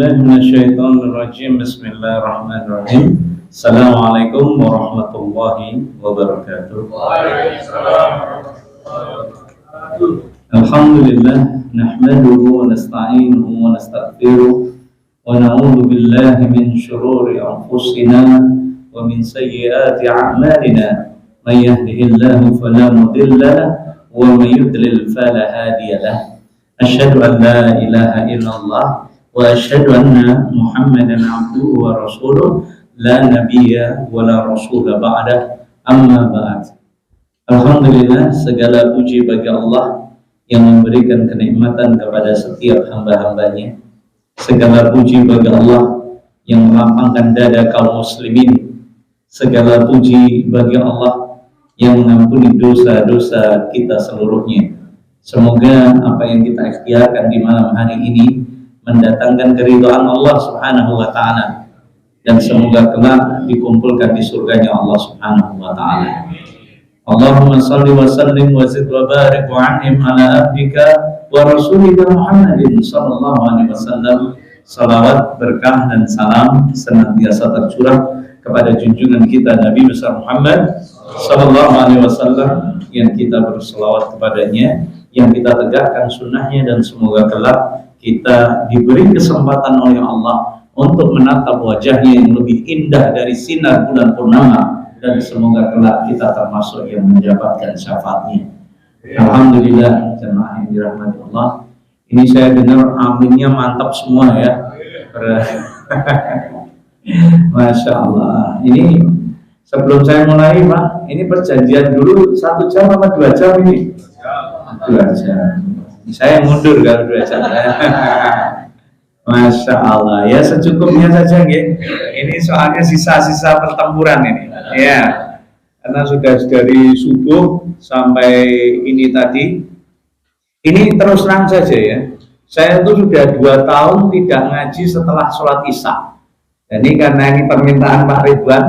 billahi minasyaitonir rajim. Bismillahirrahmanirrahim. Assalamualaikum warahmatullahi wabarakatuh. Alhamdulillah nahmaduhu wa nasta'inuhu wa nastaghfiruh wa na'udzu billahi min shururi anfusina wa min sayyiati a'malina. May yahdihillahu fala mudilla lahu wa may yudlil fala hadiya lahu. Asyhadu an la ilaha illallah wa asyhadu anna Muhammadan abduhu wa rasuluh la nabiyya wa la rasula ba'dah, amma ba'd. Alhamdulillah, segala puji bagi Allah yang memberikan kenikmatan kepada setiap hamba-hambanya. Segala puji bagi Allah yang melapangkan dada kaum muslimin. Segala puji bagi Allah yang mengampuni dosa-dosa kita seluruhnya. Semoga apa yang kita ikhtiarkan di malam hari ini mendatangkan keridhaan Allah Subhanahu wa taala, dan semoga kelak dikumpulkan di surganya Allah Subhanahu wa taala. Allahumma shalli wa sallim wa zid wa barik wa an'im ala abdika wa rasulika Muhammadin sallallahu alaihi wasallam. Salawat, berkah dan salam senantiasa tercurah kepada junjungan kita Nabi besar Muhammad sallallahu alaihi wasallam, yang kita berselawat kepadanya, yang kita tegakkan sunnahnya, dan semoga kelak kita diberi kesempatan oleh Allah untuk menatap wajahnya yang lebih indah dari sinar bulan purnama, dan semoga kelak kita termasuk yang mendapatkan syafaatnya. Alhamdulillah, jemaah yang dirahmati Allah. Ini saya dengar aminnya mantap semua ya. Masya Allah. Ini sebelum saya mulai Pak, ini perjanjian dulu 1 jam apa 2 jam ini? 2 jam. Saya mundur kalau 2 jam. Masya Allah. Ya secukupnya saja ya. Ini soalnya sisa-sisa pertempuran ini. Ya. Karena sudah dari subuh sampai ini tadi. Ini terus terang saja ya. Saya itu sudah 2 tahun tidak ngaji setelah sholat isya. Jadi karena ini permintaan Pak Ridwan,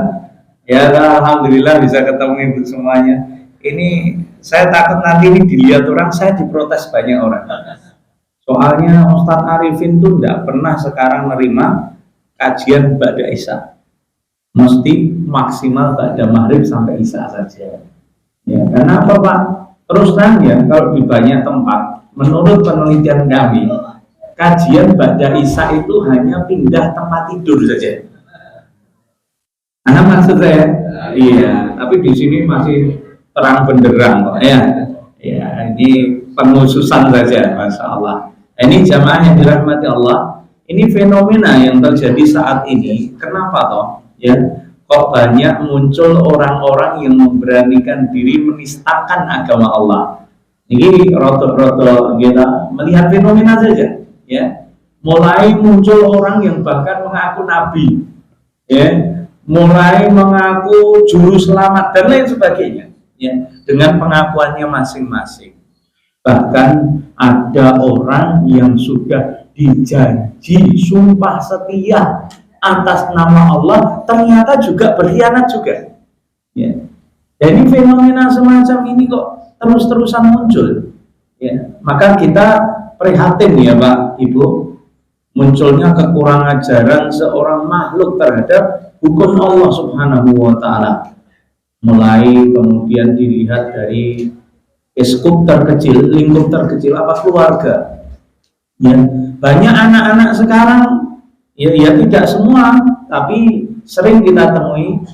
ya alhamdulillah bisa ketemu ibu semuanya. Ini saya takut nanti ini dilihat orang, saya diprotes banyak orang. Soalnya Ustadz Arifin tuh tidak pernah sekarang menerima kajian ba'da isya. Mesti maksimal ba'da maghrib sampai isya saja. Ya, karena apa Pak? Terus terang ya, kalau di banyak tempat, menurut penelitian kami, kajian ba'da isya itu hanya pindah tempat tidur saja. Nah, maksud saya, iya, tapi di sini masih terang benderang kok ya. Ya, ini pengususan saja, Masya Allah. Ini jamaah yang dirahmati Allah. Ini fenomena yang terjadi saat ini. Kenapa toh? Ya, kok banyak muncul orang-orang yang memberanikan diri menistakan agama Allah. Ini roto-roto kita melihat fenomena saja. Ya, mulai muncul orang yang bahkan mengaku nabi. Ya. Mulai mengaku juru selamat dan lain sebagainya, ya, dengan pengakuannya masing-masing. Bahkan ada orang yang sudah dijanji sumpah setia atas nama Allah, ternyata juga berkhianat juga. Ya. Jadi fenomena semacam ini kok terus-terusan muncul. Ya. Maka kita prihatin ya Pak Ibu, munculnya kekurangan ajaran seorang makhluk terhadap hukum Allah Subhanahu wa ta'ala. Mulai kemudian dilihat dari lingkup terkecil apa keluarga. Ya, banyak anak-anak sekarang ya tidak semua, tapi sering kita temui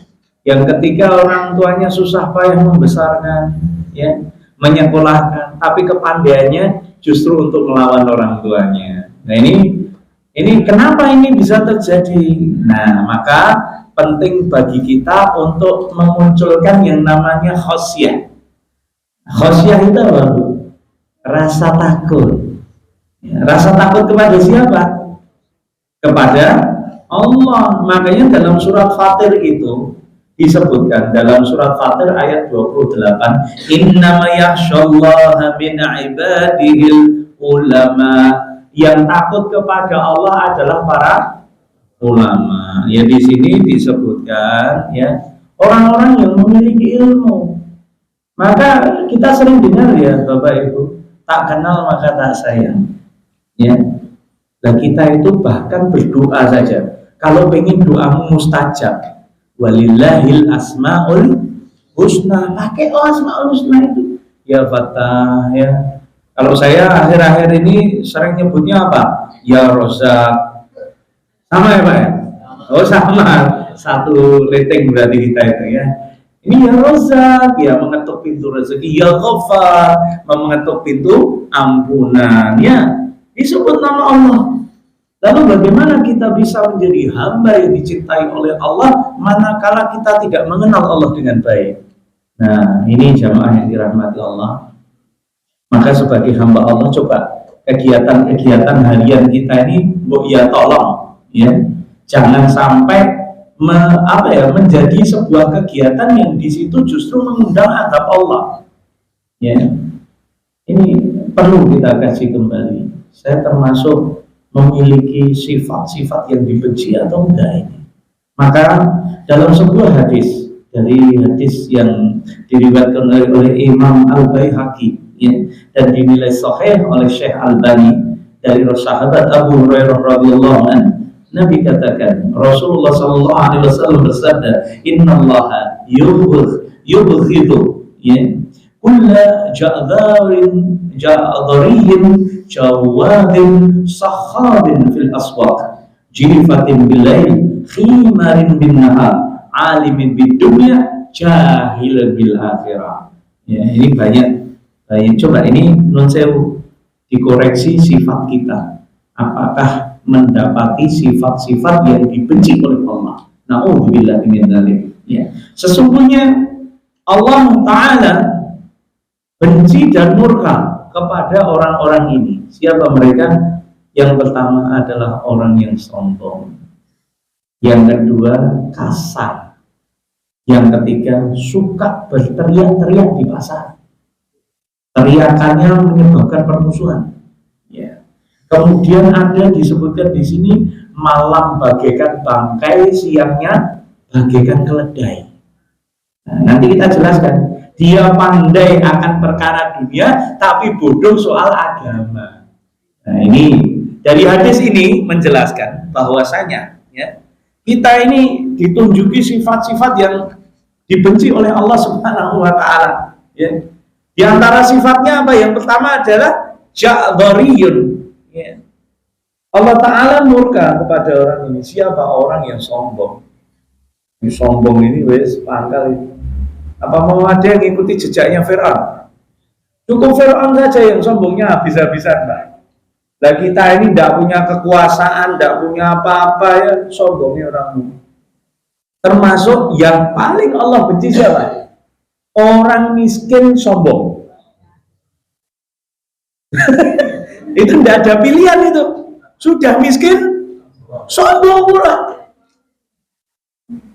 yang ketika orang tuanya susah payah membesarkan, ya, menyekolahkan, tapi kepandaiannya justru untuk melawan orang tuanya. Nah, ini kenapa ini bisa terjadi? Nah, maka penting bagi kita untuk memunculkan yang namanya khosyah. Khosyah itu apa? Rasa takut. Ya, rasa takut kepada siapa? Kepada Allah. Makanya dalam surat Fatir itu disebutkan, dalam surat Fatir ayat 28, innama yakhsyallaha min ibadihil ulama. Yang takut kepada Allah adalah para ulama. Ya, di sini disebutkan ya orang-orang yang memiliki ilmu. Maka kita sering dengar ya Bapak Ibu, tak kenal maka tak sayang. Ya. Nah kita itu bahkan berdoa saja. Kalau pengen doamu mustajab, walillahil asmaul husna, pakai asmaul husna itu. Ya Fatah ya. Kalau saya akhir-akhir ini sering nyebutnya apa? Ya Rozak. Sama ya Pak ya? Oh sama. Satu rating berarti kita itu ya. Ini ya Rozak, ya mengetuk pintu rezeki. Ya Ghafar, mengetuk pintu ampunan. Ya, disebut nama Allah. Lalu bagaimana kita bisa menjadi hamba yang dicintai oleh Allah manakala kita tidak mengenal Allah dengan baik? Nah, ini jamaah yang dirahmati Allah. Maka sebagai hamba Allah, coba kegiatan-kegiatan harian kita ini, ya tolong, ya jangan sampai menjadi sebuah kegiatan yang di situ justru mengundang azab Allah. Ya, ini perlu kita kaji kembali. Saya termasuk memiliki sifat-sifat yang dibenci atau enggak ini. Maka dalam sebuah hadis yang diriwayatkan oleh Imam Al-Baihaqi ya, dan dinilai sahih oleh Syekh Albani dari sahabat Abu Hurairah radhiyallahu anhu, Nabi katakan, Rasulullah sallallahu alaihi wasallam bersabda, "Innallaha yubghidu ya kulla ja'dhariyyin jawadin sakhabin fil aswaq jifatin bil lail khimarin bin nahar alimin bid dunya jahil bil akhirah." Ya, ini banyak. Coba ini non sewu dikoreksi sifat kita. Apakah mendapati sifat-sifat yang dibenci oleh Allah? Na'udzubillah min dzalik. Ya. Sesungguhnya Allah Ta'ala benci dan murka kepada orang-orang ini. Siapa mereka? Yang pertama adalah orang yang sombong. Yang kedua, kasar. Yang ketiga, suka berteriak-teriak di pasar. Teriakannya menyebabkan permusuhan. Ya. Kemudian ada disebutkan di sini malam bagaikan bangkai, siangnya bagaikan keledai. Nah, nanti kita jelaskan. Dia pandai akan perkara dunia, tapi bodoh soal agama. Nah ini dari hadis ini menjelaskan bahwasanya ya, kita ini ditunjuki sifat-sifat yang dibenci oleh Allah Subhanahu Wa Taala. Ya. Di antara sifatnya apa? Yang pertama adalah ja'dhariyun. Ya. Allah Ta'ala murka kepada orang ini. Siapa orang yang sombong? Yang sombong ini wes pangkal itu. Apa mau ada yang ikuti jejaknya Fir'aun? Cukup Fir'aun saja yang sombongnya habis-habisan, Pak. Nah kita ini tidak punya kekuasaan, tidak punya apa-apa ya, sombongnya orang ini. Termasuk yang paling Allah benci siapa? Orang miskin sombong. Itu tidak ada pilihan itu. Sudah miskin, sombong pula.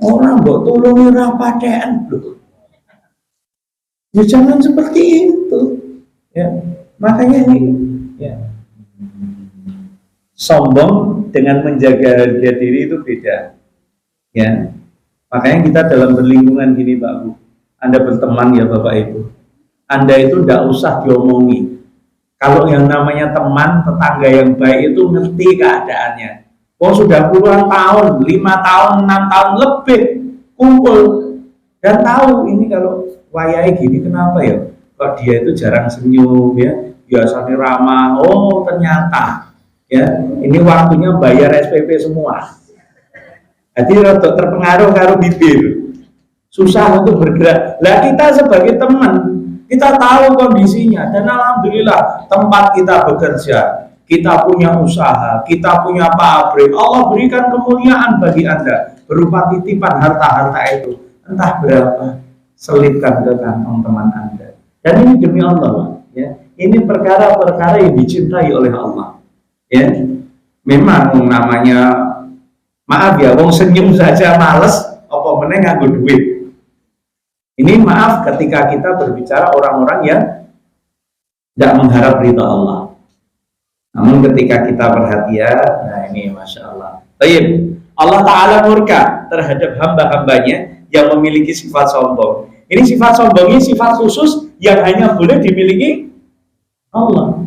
Orang kok tolongi rapatean loh. Ya jangan seperti itu. Ya, makanya ini ya. Sombong dengan menjaga harga diri itu beda. Ya. Makanya kita dalam berlingkungan gini Pak Bu. Anda berteman ya Bapak Ibu. Anda itu tidak usah diomongi. Kalau yang namanya teman, tetangga yang baik itu ngerti keadaannya. Oh sudah puluhan tahun, 5 tahun, 6 tahun lebih kumpul dan tahu ini kalau wayai gini kenapa ya? Kok dia itu jarang senyum ya, biasanya ramah. Oh ternyata ya ini waktunya bayar SPP semua. Jadi rada terpengaruh karo bibir, susah untuk bergerak. Lah kita sebagai teman, kita tahu kondisinya dan alhamdulillah tempat kita bekerja, kita punya usaha, kita punya pabrik. Allah berikan kemuliaan bagi Anda berupa titipan harta-harta itu, entah berapa, selipkan ke kantong teman Anda. Dan ini demi Allah, ya. Ini perkara-perkara yang dicintai oleh Allah. Ya, memang namanya maaf ya, wong senyum saja males, apa meneh nganggo duit. Ini maaf ketika kita berbicara orang-orang yang tidak mengharap ridha Allah. Namun ketika kita perhatian, nah ini Masya Allah. Baik, Allah Ta'ala murka terhadap hamba-hambanya yang memiliki sifat sombong. Ini sifat sombong ini sifat khusus yang hanya boleh dimiliki Allah.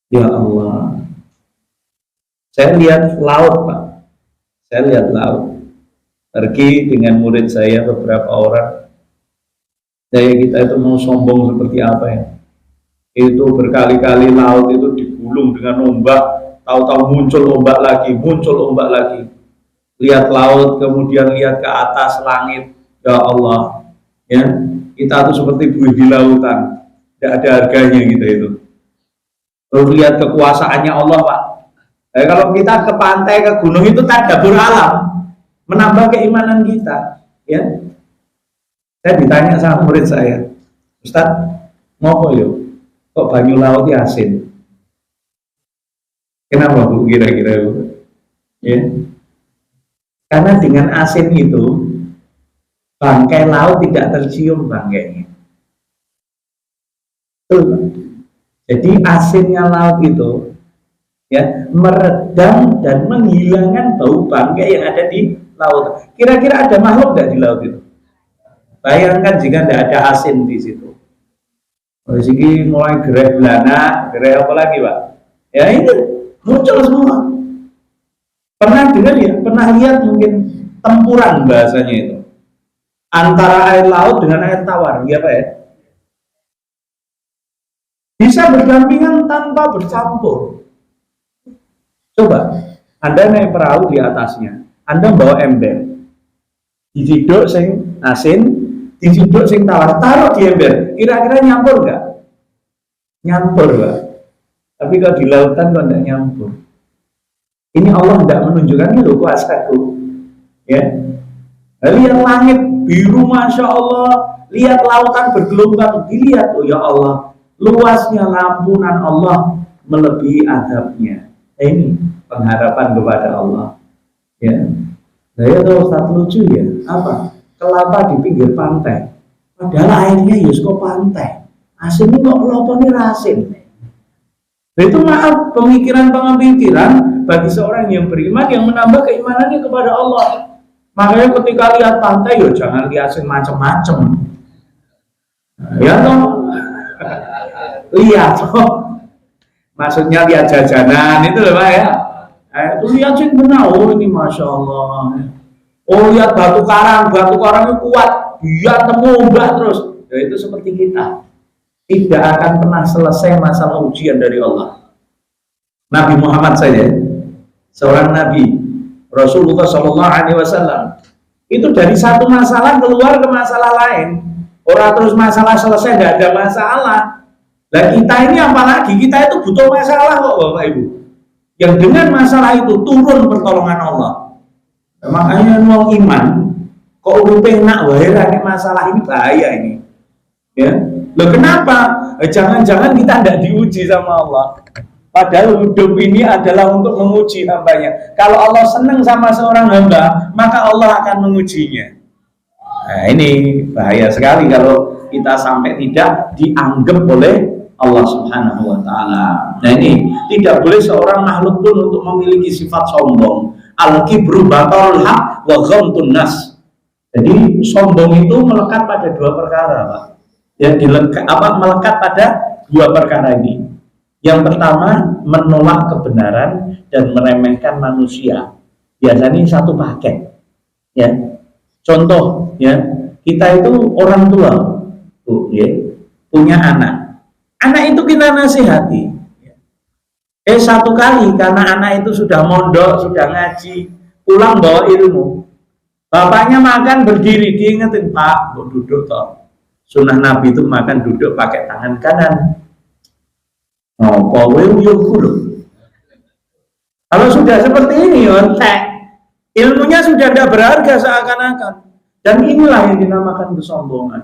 Ya Allah, Saya lihat laut, Pak. Saya lihat laut. Pergi dengan murid saya beberapa orang. Saya kita itu mau sombong seperti apa ya? Itu berkali-kali laut itu digulung dengan ombak. Tahu-tahu muncul ombak lagi, muncul ombak lagi. Lihat laut, kemudian lihat ke atas langit. Ya Allah, ya kita tuh seperti buih di lautan. Tidak ada harganya gitu itu. Terus lihat kekuasaannya Allah, Pak. Kalau kita ke pantai, ke gunung itu tadabbur alam, menambah keimanan kita. Ya, saya ditanya sama murid saya, Ustaz, ngopo yo? Kok banyu laut asin? Kenapa Bu? Kira-kira Bu? Ya, karena dengan asin itu bangkai laut tidak tercium bangkainya. Jadi asinnya laut itu ya meredam dan menghilangkan bau bangkai yang ada di laut. Kira-kira ada makhluk nggak di laut itu? Bayangkan jika tidak ada asin di situ. Oh, sini mulai gerai belana, gerai apa lagi, Pak? Ya itu muncul semua. Pernah dengar ya? Pernah lihat mungkin tempuran bahasanya itu antara air laut dengan air tawar, ya Pak ya? Bisa berdampingan tanpa bercampur. Coba, Anda naik perahu di atasnya, Anda bawa ember, diciduk sing asin, diciduk sing tawar, taruh di ember, kira-kira nyampur nggak? Nyampur, Pak. Tapi kalau di lautan kok nggak nyampur. Ini Allah tidak menunjukkan ini loh kuasaku, ya. Lihat langit biru, masya Allah, lihat lautan bergelombang, dilihat, oh ya Allah, luasnya lampunan Allah melebihi adabnya. Ini pengharapan kepada Allah, ya. Saya tahu satu lucu ya, apa? Kelapa di pinggir pantai, padahal airnya yusko pantai, asin ini kok kelapa ini rasin. Itu maaf, pemikiran bagi seorang yang beriman yang menambah keimanannya kepada Allah. Makanya ketika lihat pantai, yo jangan lihat macam-macam. Ya toh, lihat toh. Maksudnya lihat jajanan itu loh, Pak ya. Itu lihat sih benar, oh ini masya Allah. Oh lihat batu karang itu kuat, dia temu ombak terus. Ya itu seperti kita. Tidak akan pernah selesai masalah ujian dari Allah. Nabi Muhammad saja, seorang Nabi Rasulullah Shallallahu Alaihi Wasallam, itu dari satu masalah keluar ke masalah lain. Orang terus masalah selesai, tidak ada masalah. Nah kita ini apalagi, kita itu butuh masalah kok Bapak Ibu. Yang dengan masalah itu turun pertolongan Allah. Makanya mau iman, kok udah enak wae masalah ini bahaya ini. Ya, loh kenapa? Jangan-jangan kita tidak diuji sama Allah. Padahal hidup ini adalah untuk menguji hambanya. Kalau Allah senang sama seorang hamba, maka Allah akan mengujinya. Nah ini bahaya sekali kalau kita sampai tidak dianggap oleh Allah Subhanahu wa Ta'ala. Nah ini tidak boleh seorang makhluk pun untuk memiliki sifat sombong. Al-kibru batarul haq wa ghamtun nas. Jadi sombong itu melekat pada dua perkara, Pak. Ya, melekat pada dua perkara ini. Yang pertama, menolak kebenaran dan meremehkan manusia. Biasanya satu paket. Ya. Contoh, ya, kita itu orang tua, ya, punya anak. Anak itu kita nasihati. Satu kali karena anak itu sudah mondok, sudah ngaji, pulang bawa ilmu. Bapaknya makan berdiri, diingetin, Pak, duduk toh. Sunnah Nabi itu makan duduk pakai tangan kanan. Kalau sudah seperti ini, ilmunya sudah tidak berharga seakan-akan. Dan inilah yang dinamakan kesombongan.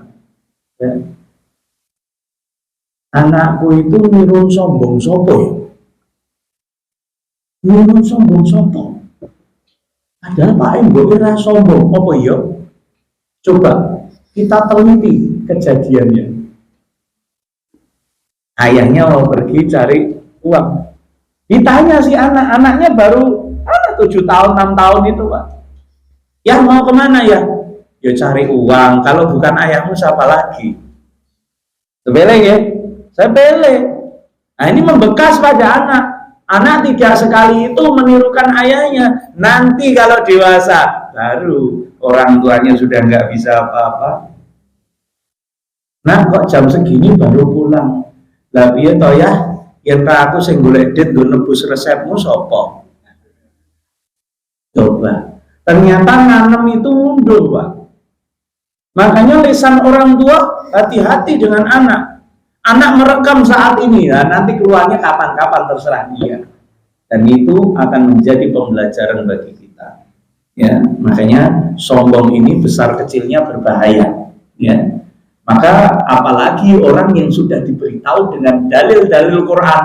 Ya. Anakku itu nirun sombong sopo. Nirun sombong sopo. Padahal Pak Ibu kira sombong apa ya? Coba kita teliti kejadiannya. Ayahnya mau pergi cari uang. Ditanya si anaknya baru 7 tahun, 6 tahun itu, Pak. Ya mau kemana ya? Ya cari uang. Kalau bukan ayahmu siapa lagi? Sepele ya? Sepele. Nah ini membekas pada anak. Anak tidak sekali itu menirukan ayahnya. Nanti kalau dewasa, baru orang tuanya sudah nggak bisa apa-apa. Nah, kok jam segini baru pulang? Lah piye to ya? Yen aku sing golek dit nggo nebus resepmu sapa? Coba. Ternyata nanem itu mundur, Pak. Makanya lisan orang tua hati-hati dengan anak. Anak merekam saat ini ya, nanti keluarnya kapan-kapan terserah dia. Dan itu akan menjadi pembelajaran bagi kita. Ya, makanya sombong ini besar kecilnya berbahaya. Ya. Maka apalagi orang yang sudah diberitahu dengan dalil-dalil Quran,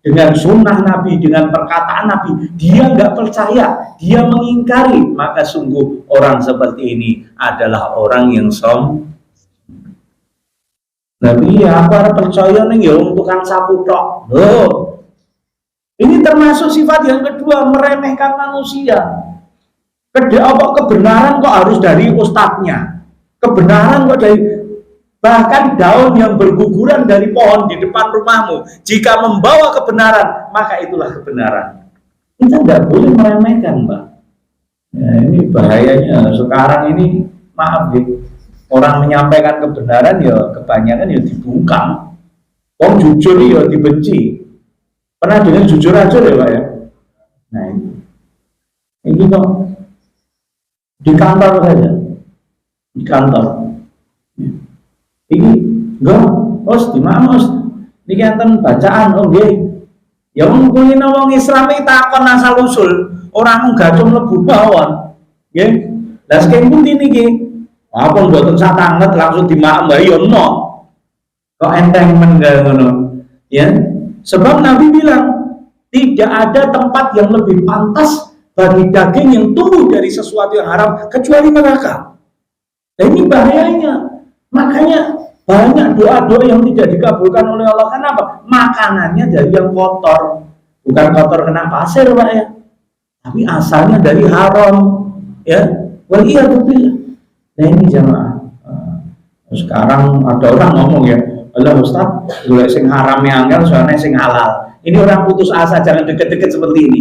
dengan sunnah Nabi, dengan perkataan Nabi, dia nggak percaya, dia mengingkari, maka sungguh orang seperti ini adalah orang yang sombong. Nabi, ya aku harus percaya nih ya tukang sapu tok. Loh, ini termasuk sifat yang kedua, meremehkan manusia. Kebenaran kok harus dari ustadznya, kebenaran kok dari. Bahkan daun yang berguguran dari pohon di depan rumahmu, jika membawa kebenaran, maka itulah kebenaran. Kita nggak boleh meremehkan, Mbak. Ya, ini bahayanya sekarang ini, maaf ya, orang menyampaikan kebenaran ya kebanyakan ya dibungkam. Wong jujur ya dibenci. Pernah dengar jujur aja ya, Pak ya? Nah ini kok di kantor saja, di kantor. Ini enggak, Os, di mana Os? Ini enten bacaan, oh nggih. Ya wong kulino wong Islam iki takon asal usul, ora mung gacung mlebu mawon. Nggih. Lah saking pundi niki? Apa mboten satanget langsung dimaem wae yo no. Kok enteng men ngono. Ya. Sebab Nabi bilang, tidak ada tempat yang lebih pantas bagi daging yang tumbuh dari sesuatu yang haram kecuali neraka. Dan ini bahayanya. Makanya banyak doa-doa yang tidak dikabulkan oleh Allah. Kenapa? Makanannya dari yang kotor. Bukan kotor kena pasir, Pak ya. Tapi asalnya dari haram. Ya. Waliyadzubillah. Nah ini jamaah. Sekarang ada orang ngomong ya, Allah Ustaz, golek sing haram yang angel, soalnya sing halal. Ini orang putus asa, jangan deket-deket seperti ini.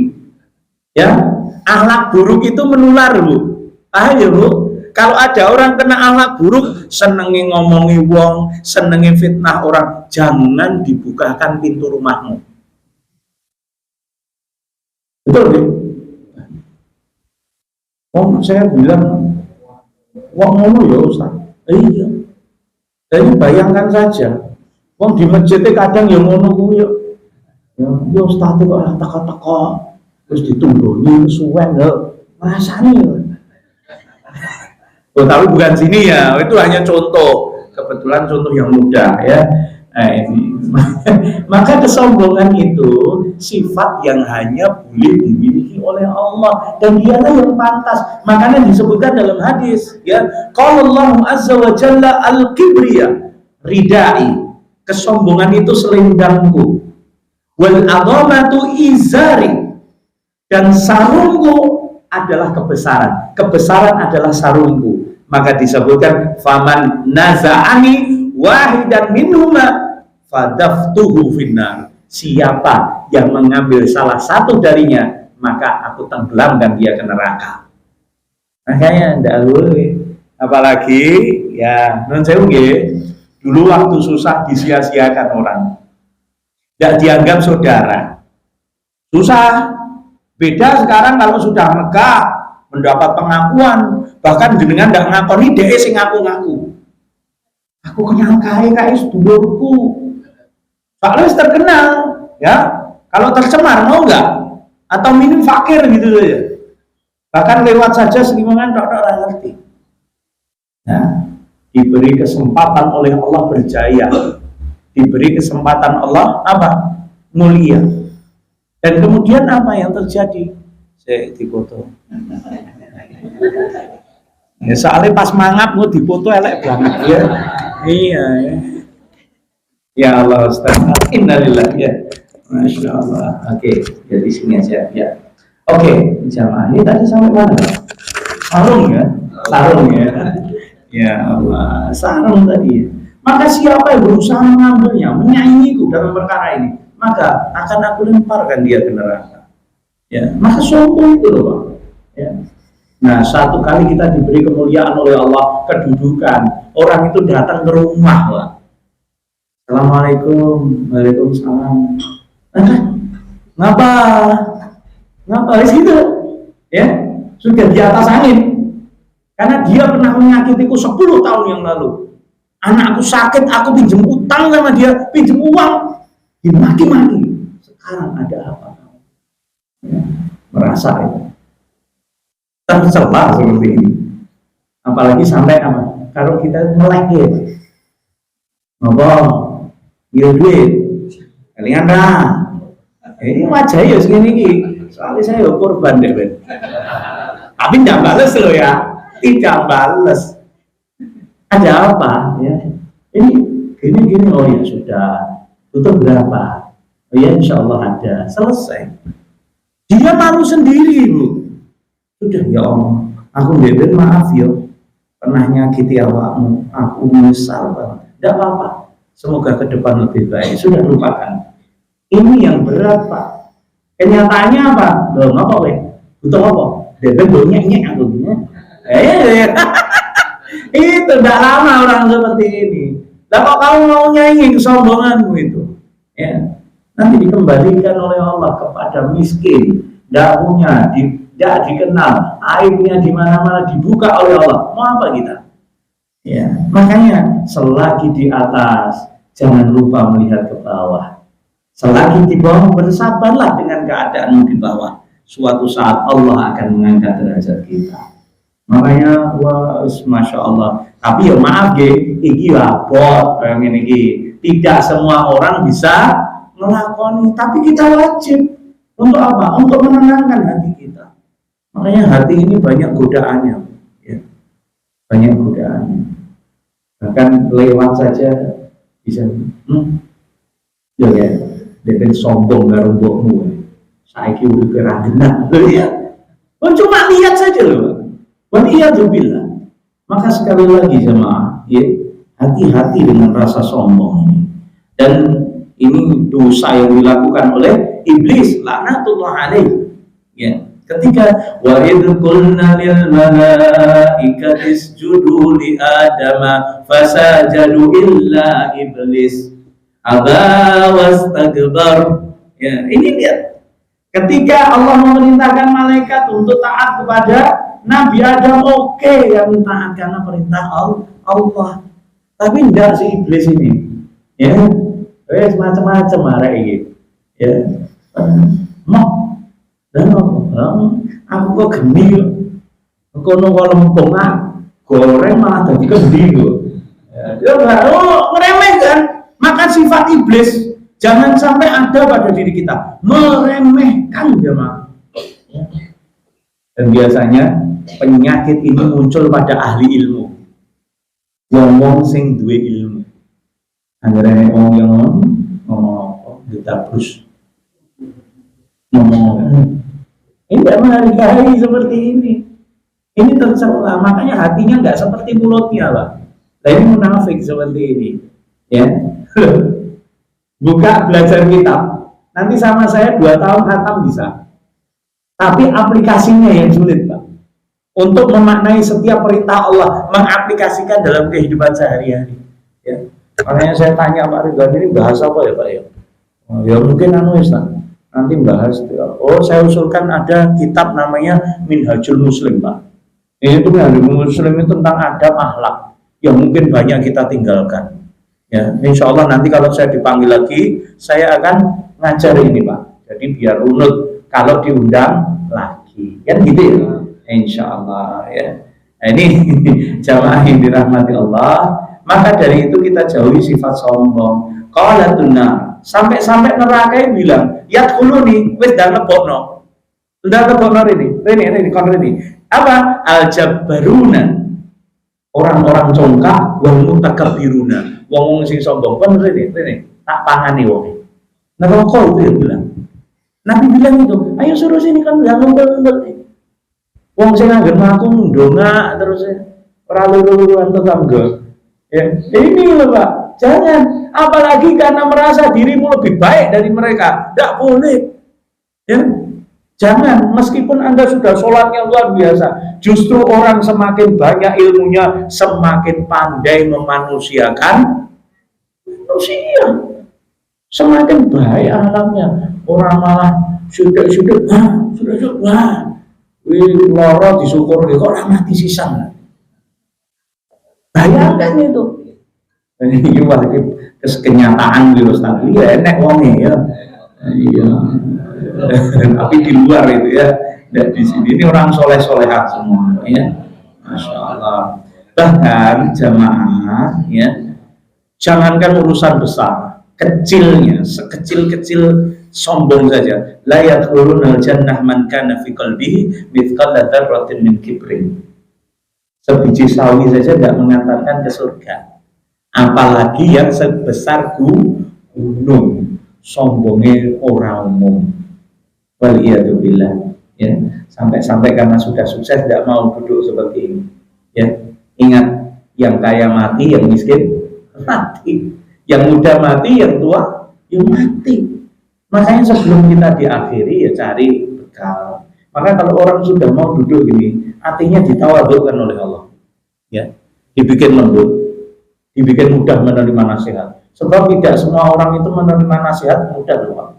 Ya. Akhlak buruk itu menular, Bu. Paham ya, Bu? Kalau ada orang kena akhlak buruk, senengi ngomongi wong, senengi fitnah orang, jangan dibukakan pintu rumahmu. Betul, ya? Oh, saya bilang, wong ngono ya Ustaz. Iya. Jadi bayangkan saja, wong di masjidnya kadang yang ngono kuwi ya. Ya Ustaz kok ora teko-teko, terus ditunggoni kesuwen lho. Ngrasani lho. Oh, tapi bukan sini ya, itu hanya contoh, kebetulan contoh yang mudah ya. Nah, ini. Maka kesombongan itu sifat yang hanya boleh dimiliki oleh Allah dan dialah yang pantas. Makanya disebutkan dalam hadis ya, qala Allah azza wa jalla al-kibriya ridai, kesombongan itu selendangku, wal adhamatu izari, dan sarungku adalah kebesaran. Kebesaran adalah sarungku. Maka disebutkan faman naza'ani wahidan minhuma fadaftuhu finnar. Siapa yang mengambil salah satu darinya, maka aku tenggelamkan dia ke neraka. Makanya ndak boleh. Apalagi ya non sewu nggih, dulu waktu susah disia-siakan orang. Ndak dianggap saudara. Susah. Beda sekarang kalau sudah megah, mendapat pengakuan, bahkan jenengan ndak ngakoni dhek sing ngaku-ngaku. Aku kenal kae sedulurku. Soalnya terkenal, ya. Kalau tercemar mau nggak? Atau minim fakir gitu saja. Bahkan lewat saja selingkungan tok-tok ora ngerti. Nah, diberi kesempatan oleh Allah berjaya. Diberi kesempatan Allah apa? Mulia. Dan kemudian apa yang terjadi? Saya dipoto. Ya, soalnya pas mangap mau dipoto elek banget ya. Iya ya. Ya Allah Ustaz. Innalillah ya. Masya Allah. Oke, jadi sini aja ya. Oke, jamaah ini tadi sampai mana? Sarung ya, sarung ya. Ya Allah, sarung tadi. Maka siapa yang berusaha mengambilnya, menyaingiku dalam perkara ini, maka akan aku lemparkan dia ke neraka. Ya, maka sombong itu loh Pak. Ya. Nah, satu kali kita diberi kemuliaan oleh Allah, kedudukan, orang itu datang ke rumah Pak. Assalamualaikum, waalaikumsalam. Ngapa? Ngapa di situ? Ya, sudah di atas angin. Karena dia pernah menyakitiku 10 tahun yang lalu. Anakku sakit, aku pinjam utang sama dia, pinjam uang, dimaki-maki. Sekarang ada apa? Ya, merasa itu tercela seperti ini. Apalagi sampai apa? Kalau kita melek ya, apa? Duit, kalian dah. Ini wajah ya segini ini. Soalnya saya korban deh, Ben. Tapi tidak balas loh ya, tidak balas. Ada apa? Ya, ini gini oh ya sudah. Butuh berapa? Oh ya insya Allah ada. Selesai. Dia malu sendiri Bu. Sudah ya Allah, aku bebek maaf yo. Pernah nyakiti awakmu, aku menyesal banget. Tidak apa-apa. Semoga ke depan lebih baik. Sudah lupakan. Ini yang berat Pak. Kenyataannya apa? Loh, ngapa weh? Butuh apa? Bebek nyek aku. Itu tidak lama orang seperti ini. Lah kok kamu mau nyanyi kesombonganmu itu? Ya, nanti dikembalikan oleh Allah kepada miskin, tidak punya, tidak dikenal, aibnya di mana-mana dibuka oleh Allah. Mau apa kita? Ya, makanya selagi di atas jangan lupa melihat ke bawah. Selagi di bawah bersabarlah dengan keadaanmu di bawah. Suatu saat Allah akan mengangkat derajat kita. Makanya wah masya Allah. Tapi ya maaf iki lapor kayak ini. Tidak semua orang bisa melakoni, tapi kita wajib untuk apa? Untuk menenangkan hati kita. Makanya hati ini banyak godaannya, ya. Banyak godaannya. Bahkan lewat saja bisa. Ya, dengan sombong karo mbokmu. Saiki udah keranggenah, loh ya. Cuma lihat saja loh. Waliyadzubillah. Maka sekali lagi jemaah, ya, hati-hati dengan rasa sombong ini. Dan ini dosa yang dilakukan oleh iblis, laknatullah alaih. Ya, ketika wa idh qulna lil malaikati isjudu li adama fasajadu illa iblis aba wastakbar. Ya, ini lihat. Ketika Allah memerintahkan malaikat untuk taat kepada Nabi Adam, oke, yang taat karena perintah Allah. Tapi enggak si iblis ini. Ya, macam-macam arek iki. Ya. Mau dan aku kok geni yo. Kono kok lempung goreng malah dadi kendi kok. Ya, meremehkan. Maka sifat iblis jangan sampai ada pada diri kita, meremehkan jemaah. Dan biasanya penyakit ini muncul pada ahli ilmu, wong sing duwe ilmu. Anggere wong yang ngomong ditabrus ngomong ini tidak menghargai seperti ini. Ini tercela, makanya hatinya nggak seperti mulutnya Pak. Nah, ini munafik seperti ini, ya. Buka belajar kitab, nanti sama saya 2 tahun khatam bisa. Tapi aplikasinya yang sulit Pak. Untuk memaknai setiap perintah Allah, mengaplikasikan dalam kehidupan sehari-hari. Ya. Makanya saya tanya Pak Ridwan, ini bahas apa ya Pak ya? Oh, ya mungkin nanti bahas. Oh, saya usulkan ada kitab namanya Minhajul Muslim Pak. Itu Minhajul Muslim itu tentang adab akhlak yang mungkin banyak kita tinggalkan. Ya, insya Allah nanti kalau saya dipanggil lagi, saya akan ngajar ini Pak. Jadi biar runut kalau diundang lagi, kan gitu ya. Insya Allah ya. Nah, ini jamaah yang dirahmati Allah. Maka dari itu kita jauhi sifat sombong. Qalatuna sampai neraka bilang, yadkhuluni wis dah lebokno. Sudah lebokno ini. Apa? Al-jabbaruna. Orang-orang congkak wal mutakabbiruna. Wong sing sombong kan rene tak pangani wong. Neraka itu ya bilang. Nabi bilang itu, ayo suruh sini kan jangan ngumpul-ngumpul. Wong sing anggen ngaku ndongak terus ora luru-luruan tetangga. Ya, ini loh Pak. Jangan apalagi karena merasa dirimu lebih baik dari mereka. Tidak boleh. Ya. Jangan, meskipun Anda sudah sholatnya luar biasa, justru orang semakin banyak ilmunya, semakin pandai memanusiakan manusia, semakin baik alamnya. Orang malah sudah, loro disyukur, kok orang mati sisan. Bayangkan itu. Ini wajib kenyataan di Ustaz. Iya, enak wongnya ya. Iya. Tapi di luar itu ya. Dan di sini ini orang soleh-solehat semua ya. Masya Allah. Bahkan jamaah ya, jangankan urusan besar, kecilnya, sekecil-kecil sombong saja. La yadkhulunal jannah man kana fi qalbihi mithqala dzarratin min kibrin. Sebiji sawi saja tidak mengantarkan ke surga. Apalagi yang sebesar gunung, sombongnya orang umum. Waliyadzubillah. Ya, sampai karena sudah sukses tidak mau duduk seperti ini. Ya, ingat, yang kaya mati, yang miskin mati, yang muda mati, yang tua yang mati. Makanya sebelum kita diakhiri ya cari bekal. Maka kalau orang sudah mau duduk ini, hatinya ditawadhukan oleh Allah. Ya, dibikin lembut, dibikin mudah menerima nasihat. Sebab tidak semua orang itu menerima nasihat mudah loh.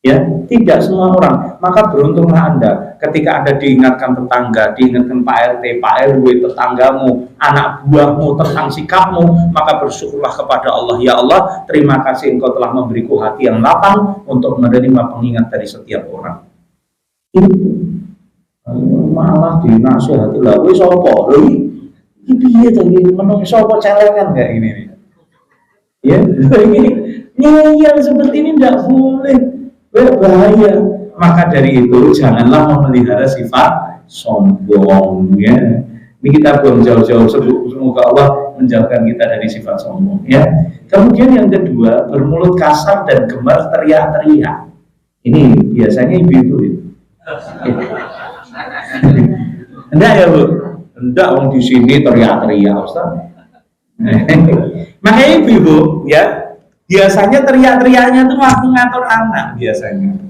Ya, tidak semua orang. Maka beruntunglah Anda ketika Anda diingatkan tetangga, diingatkan Pak RT, Pak RW, tetanggamu, anak buahmu tentang sikapmu, maka bersyukurlah kepada Allah. Ya Allah, terima kasih Engkau telah memberiku hati yang lapang untuk menerima pengingat dari setiap orang. Itu malah dinasihati lah, wis apa lho iki piye to iki menungso apa celengan kayak gini nih. Ya, ini ngeyel seperti ini tidak boleh. Berbahaya. Maka dari itu janganlah memelihara sifat sombong ya. Ini kita buang jauh-jauh, semoga Allah menjauhkan kita dari sifat sombong ya. Kemudian yang kedua, bermulut kasar dan gemar teriak-teriak. Ini biasanya ibu-ibu ya. Enggak ya Bu? Enggak, orang di sini teriak-teriak Ustaz. Makanya ibu-ibu ya, biasanya teriak-teriaknya tuh waktu ngatur anak biasanya.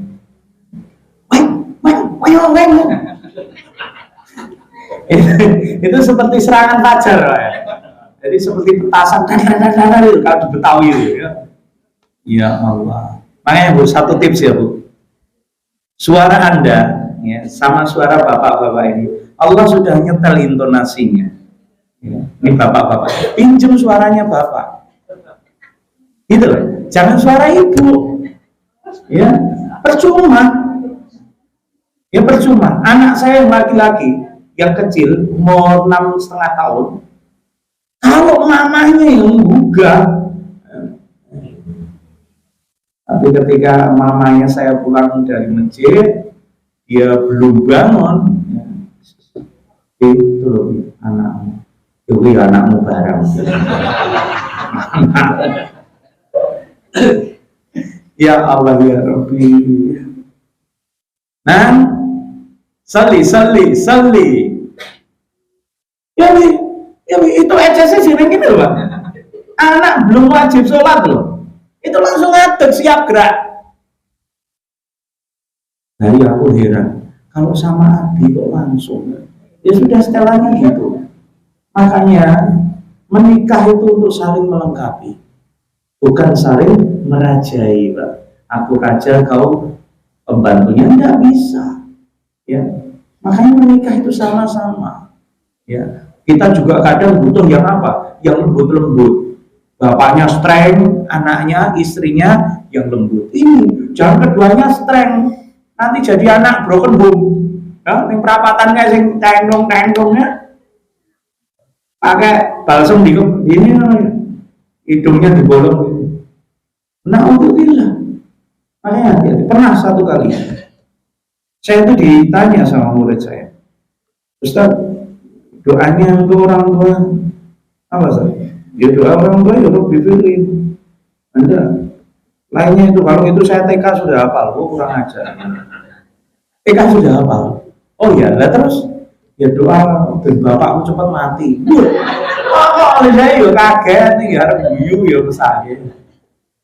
Itu seperti serangan fajar ya. Jadi seperti petasan itu kalau di Betawi ya. Ya Allah. Makanya Bu, satu tips ya Bu. Suara Anda ya, sama suara bapak-bapak ini, Allah sudah nyetel intonasinya. Ya, ini bapak-bapak. Pinjam suaranya bapak. Gitu loh, jangan suara ibu, ya percuma, ya percuma. Anak saya yang laki-laki, yang kecil, mau 6,5 tahun, kalau mamanya yang menggugah, tapi ketika mamanya saya pulang dari masjid, dia belum bangun, itu loh anakmu, itu anakmu barang. Ya Allah ya Rabbi. Nah, salli. Ya itu ejazah sering ini loh Pak. Anak belum wajib sholat loh. Itu langsung ngadeg siap gerak. Dari aku heran, kalau sama Abi kok langsung. Ya sudah setelahnya gitu. Makanya menikah itu untuk saling melengkapi. Bukan saling merajai, Pak. Aku raja, kau pembantunya, tidak bisa. Ya, makanya menikah itu sama-sama. Ya, kita juga kadang butuh yang apa? Yang lembut-lembut. Bapaknya strength, anaknya, istrinya yang lembut. Ini jangan keduanya strength. Nanti jadi anak broken home. Ya, yang perapatannya sing tendong-tendongnya pakai balsem di ini hidungnya dibolong. Na'udzubillah. Makanya pernah satu kali saya itu ditanya sama murid saya, Ustaz, doanya untuk orang tua apa Ustaz? Ya doa orang tua ya untuk dipilih. Anda lainnya itu, kalau itu saya TK sudah hafal, kurang ajar. TK sudah hafal. Oh ya, lah terus ya doa ben bapakmu cepat mati. Oh, saya yo kaget nih, harap guyu ya pesake.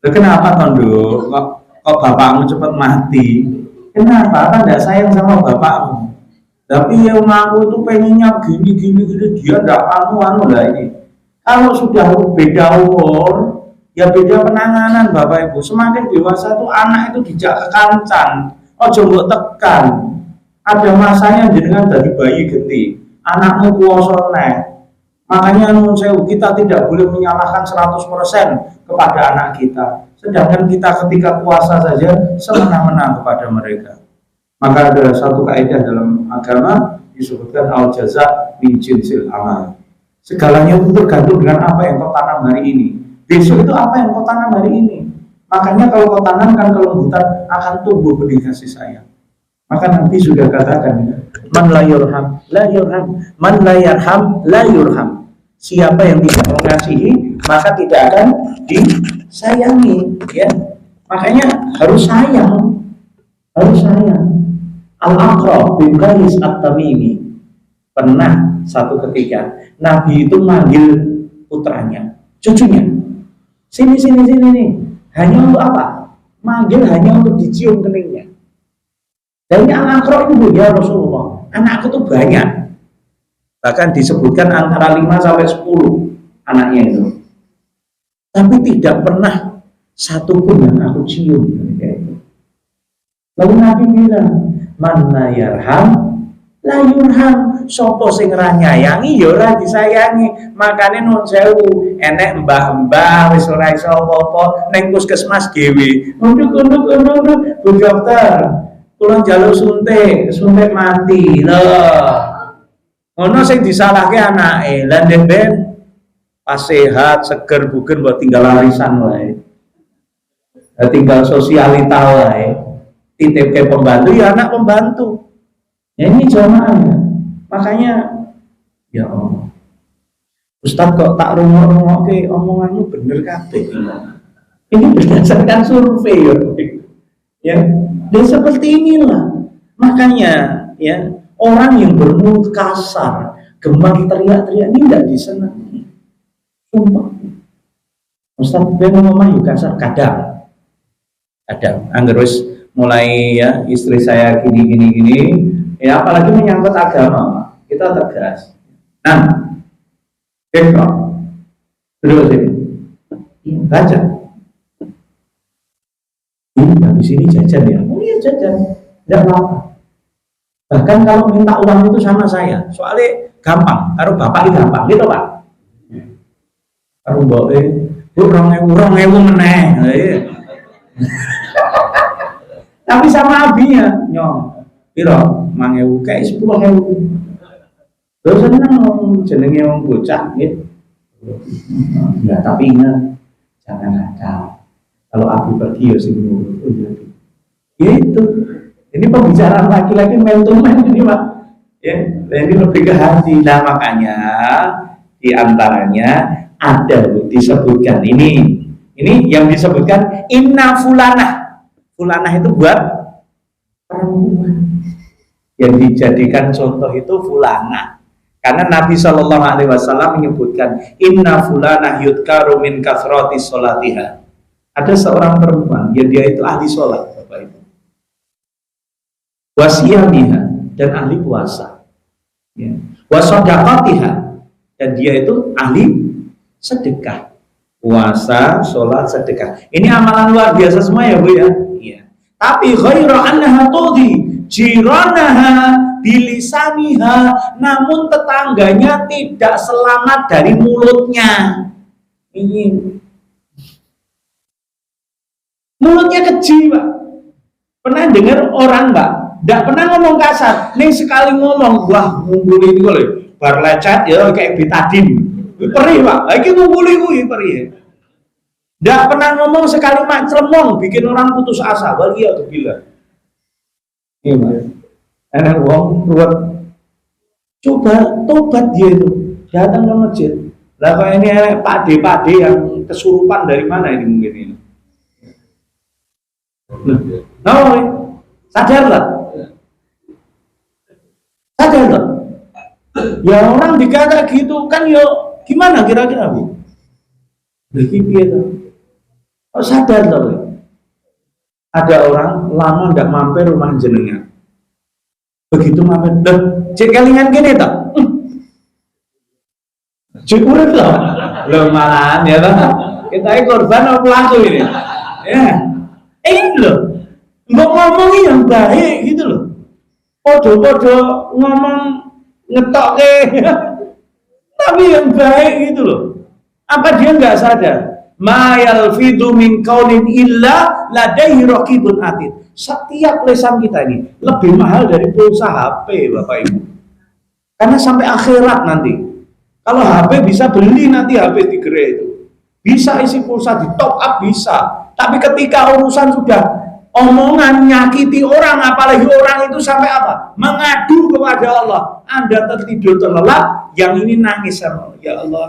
Loh, kenapa Tondo? Kok bapakmu cepat mati? Kenapa? Kan tidak sayang sama bapakmu. Tapi yang aku itu pengennya gini, dia tidak anu lah ini. Kalau sudah beda umur, ya beda penanganan Bapak Ibu. Semakin dewasa tuh anak itu dijak kekancan. Ojo mbok tekan. Ada masanya jenengan dari bayi geti. Anakmu kuoso neh. Makanya kita tidak boleh menyalahkan 100% kepada anak kita. Sedangkan kita ketika puasa saja semena-mena kepada mereka. Maka ada satu kaidah dalam agama disebutkan al-jaza min jinsil amal. Segalanya itu tergantung dengan apa yang kau tanam hari ini. Besok itu apa yang kau tanam hari ini. Makanya kalau kau tanamkan kelembutan akan tumbuh benih kasih sayang. Maka Nabi sudah katakan, man la yurham la yurham, man la yarham la yurham. Siapa yang tidak mengasihi maka tidak akan disayangi, ya. Makanya harus sayang, harus sayang. Al-Aqra bin Qais At-Tamimi pernah satu ketika Nabi itu manggil putranya, cucunya, sini nih. Hanya untuk apa? Manggil hanya untuk dicium keningnya. Dan ini Al-Aqra itu, ya Rasulullah, anakku tuh banyak. Bahkan disebutkan antara 5 sampai 10 anaknya itu. Tapi tidak pernah satu pun yang aku cium kayak itu. Lalu Nabi bilang, man la yarham la yurham. Sopo sing ra nyayangi ya ora disayangi. Makane nun sewu, enek mbah-mbah wis ora iso apa-apa ning puskesmas dhewe. Unduk Bu dokter, kula njaluk suntik mati. Lho. Ono sing disalahke anake. Lah ndek ben pas sehat, seger, buger mbok tinggal arisan wae. Tinggal sosialita wae. Titip ke pembantu, ya anak pembantu. Ya ini jamaah ya. Makanya ya Allah, Ustadz kok tak rungok ke omonganmu bener kabeh. Ini berdasarkan survei ya. Dan seperti inilah. Makanya ya, orang yang bermulut kasar, gemar teriak-teriak ini tidak disenangi. Sumpah. Ustadz ben ngomong yuk kasar kadang. Angger wis mulai ya istri saya gini ya, apalagi menyangkut agama kita tegas. Nah, duduk sini, baca. Habis ini jajan ya, oh iya jajan, tidak apa-apa. Bahkan kalau minta uang itu sama saya, soalnya gampang, taruh bapak ini gampang, gitu Pak. Taruh bawa bu rong ewu meneh. Tapi sama abinya, nyong, piro, mangewu, kayak 10.000. Lo seneng jenenge wong bocah, gitu. Ya, tapi ingat, jangan nakal. Kalau abi pergi ya sing nurut, gitu. Ini pembicaraan laki-laki man to man ini Pak. Ya, ini lebih ke hati. Nah makanya diantaranya ada disebutkan ini yang disebutkan inna fulanah. Fulanah itu buat perempuan. Yang dijadikan contoh itu fulanah. Karena Nabi Shallallahu Alaihi Wasallam menyebutkan inna fulanah yudkaru min kathrati sholatiha. Ada seorang perempuan, dia itu ahli sholat, Bapak Ibu. Wasiyamiha, dan ahli puasa. Ya. Wasodaqatiha, dan dia itu ahli sedekah. Puasa, sholat, sedekah. Ini amalan luar biasa semua ya Bu ya. Iya. Tapi ghairu annaha tudhi jiranaha bilisaniha, namun tetangganya tidak selamat dari mulutnya. Ini mulutnya keji Pak. Pernah dengar orang Pak, tidak pernah ngomong kasar. Nih sekali ngomong, wah ngumpuli itu loh, bar lecet ya kayak betadin. Perih Pak, lagi ngumpuli gue perih. Tidak pernah ngomong sekali mak ceremong, bikin orang putus asa. Waliyadzubillah. Iya Pak. Enak uang buat coba tobat dia itu, datang ke masjid. Lah kayak ini pade yang kesurupan dari mana ini mungkin ini? Nah, sadarlah. Ya orang dikata gitu kan, yo gimana kira-kira Bu? Begitu ya. Oh, sadar loh. Ada orang lama nggak mampir rumah jenengan. Begitu mampir, cek kelingan gini tak? Cek urip loh. Loh malahan ya kan? Kita ini korban atau pelaku ini? Ya, ini loh. Nggak ngomong yang baik gitu loh. Podo-podo ngomong ngetok ke, tapi yang baik gitu loh. Apa dia nggak sadar? Ma yalfidu min qaulin illa ladaihi raqibun atid. Setiap lesan kita ini lebih mahal dari pulsa HP, Bapak Ibu. Karena sampai akhirat nanti. Kalau HP bisa beli nanti HP Tigre itu. Bisa isi pulsa di top up bisa. Tapi ketika urusan sudah omongan nyakiti orang, apalagi orang itu sampai apa? Mengadu kepada Allah. Anda tertidur terlelap, yang ini nangis sama Allah. Ya Allah,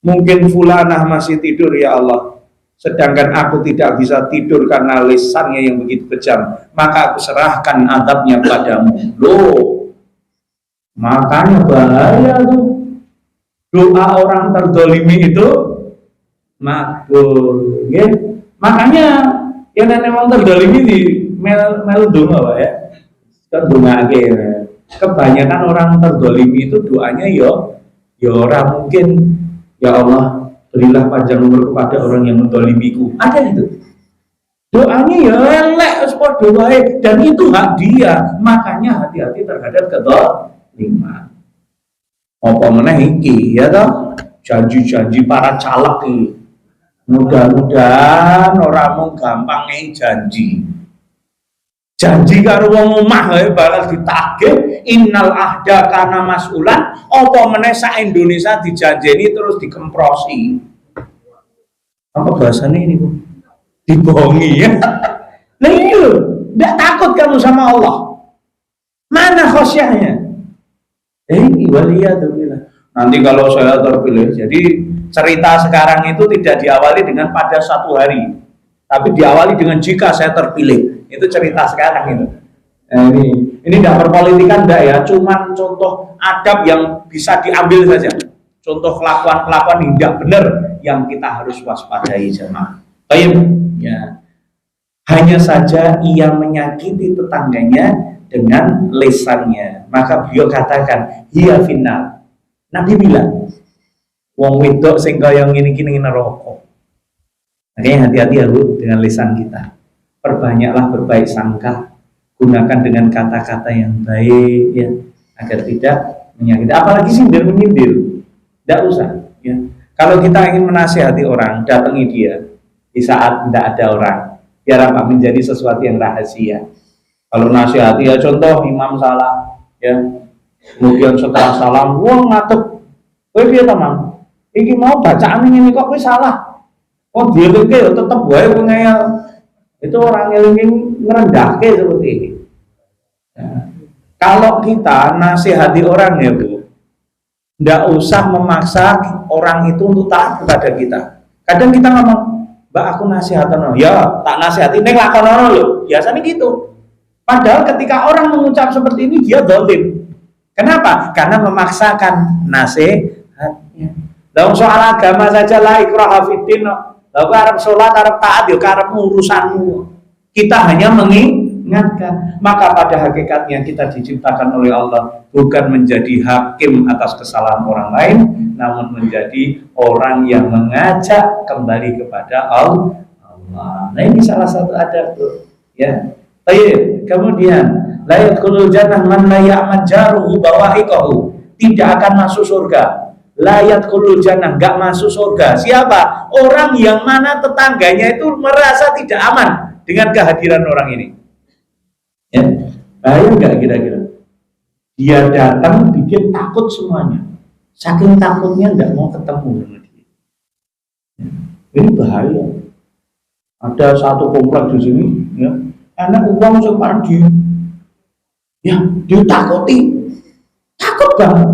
mungkin fulanah masih tidur ya Allah, sedangkan aku tidak bisa tidur karena lisannya yang begitu kejam, maka aku serahkan adabnya padamu. Loh, makanya bahaya tuh. Doa orang terdolimi itu makbul, ya. Makanya yang memang terdolimi di melu donga, Pak ya. Kan donga akhir. Kebanyakan orang terdolimi itu doanya yo orang mungkin, ya Allah berilah panjang umur kepada orang yang mendolimiku. Ada itu. Doanya ya elek podo wae, dan itu hak dia. Makanya hati-hati terhadap kedoliman. Apa meneh iki ya toh? Janji-janji para caleg iki. Mudah-mudahan ora mung gampang janji. Janji karo wong omah wae bakal ditagih, innal ahda kana mas'ulan, apa meneh sak Indonesia dijanjeni terus dikemprosi. Apa bahasanya ini, Bu? Dibohongi ya. Nah ini loh, enggak takut kamu sama Allah. Mana khosyahnya? Ini waliyadzubillah. Nanti kalau saya terpilih, jadi cerita sekarang itu tidak diawali dengan pada satu hari, tapi diawali dengan jika saya terpilih. Itu cerita sekarang itu. Nah, ini tidak berpolitikan enggak ya, cuman contoh adab yang bisa diambil saja. Contoh kelakuan-kelakuan yang tidak benar yang kita harus waspadai jemaah. Baik, ya. Hanya saja ia menyakiti tetangganya dengan lesannya, maka beliau katakan hiya final. Nabi bilang wong wedok sing kaya ngene-ngene neraka. Makanya hati-hati ya Bu dengan lisan kita. Perbanyaklah berbaik sangka, gunakan dengan kata-kata yang baik ya, agar tidak menyakiti. Apalagi sindir menyindir, tidak usah ya. Kalau kita ingin menasihati orang, datangi dia di saat tidak ada orang, biar apa menjadi sesuatu yang rahasia. Kalau nasihati ya contoh imam salah ya, kemudian setelah salam wong ngatuk, kowe piye ta Mang? Iki mau bacaan ini kok kowe salah. Oh dia ya tetep wae ngeyel. Itu orang yang ingin merendahkan seperti ini. Ya. Kalau kita nasihati orang ya Bu, nggak usah memaksa orang itu untuk taat kepada kita. Kadang kita ngomong, Mbak aku nasihatan, ya tak nasihati, neng lakonono loh, biasanya gitu. Padahal ketika orang mengucap seperti ini dia zalim. Kenapa? Karena memaksakan nasihatnya. Dalam soal agama saja la ikraha fiddin. Lalu arep sholat, arep taat, ya karep urusanmu. Kita hanya mengingatkan. Maka pada hakikatnya kita diciptakan oleh Allah bukan menjadi hakim atas kesalahan orang lain, namun menjadi orang yang mengajak kembali kepada Allah. Nah ini salah satu adab tuh, ya. Baik, kemudian la yadkhulul jannah man la ya'man jaruhu bawa'iqahu. Tidak akan masuk surga. La yadkhulul jannah, enggak masuk surga. Siapa? Orang yang mana tetangganya itu merasa tidak aman dengan kehadiran orang ini. Ya, bahaya enggak kira-kira? Dia datang bikin takut semuanya. Saking takutnya enggak mau ketemu dengan dia. Ya, ini bahaya. Ada satu komplek di sini, ya. Anak uang seperti ya ditakuti, takut banget.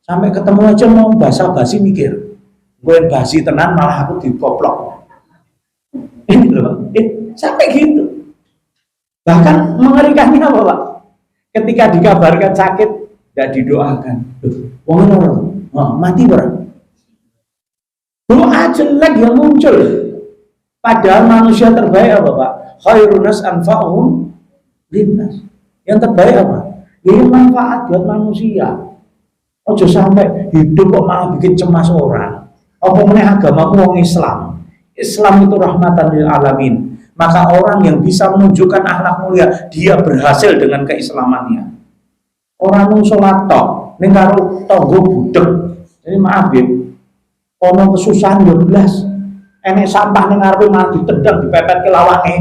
Sampai ketemu aja mau basa-basi mikir, gue basi tenan malah aku dikoplok. Ini loh, sampai gitu. Bahkan mengerikannya apa Pak? Ketika dikabarkan sakit, tidak didoakan. Mati berapa? Doa jelek yang muncul. Padahal manusia terbaik apa Pak? Khairunas anfa'uhum linnas. Yang terbaik apa? Ini manfaat buat manusia. Ojo sampai hidup kok malah bikin cemas orang. Apa meneh agamamu wong Islam. Islam itu rahmatan lil alamin. Maka orang yang bisa menunjukkan akhlak mulia, dia berhasil dengan keislamannya. Orang nung sholat tok, ning karo tangga budek. Ini maaf ya. Ono kesusahan yo blas. Enek sampah ning ngarepe malah ditendang, dipepet ke lawange.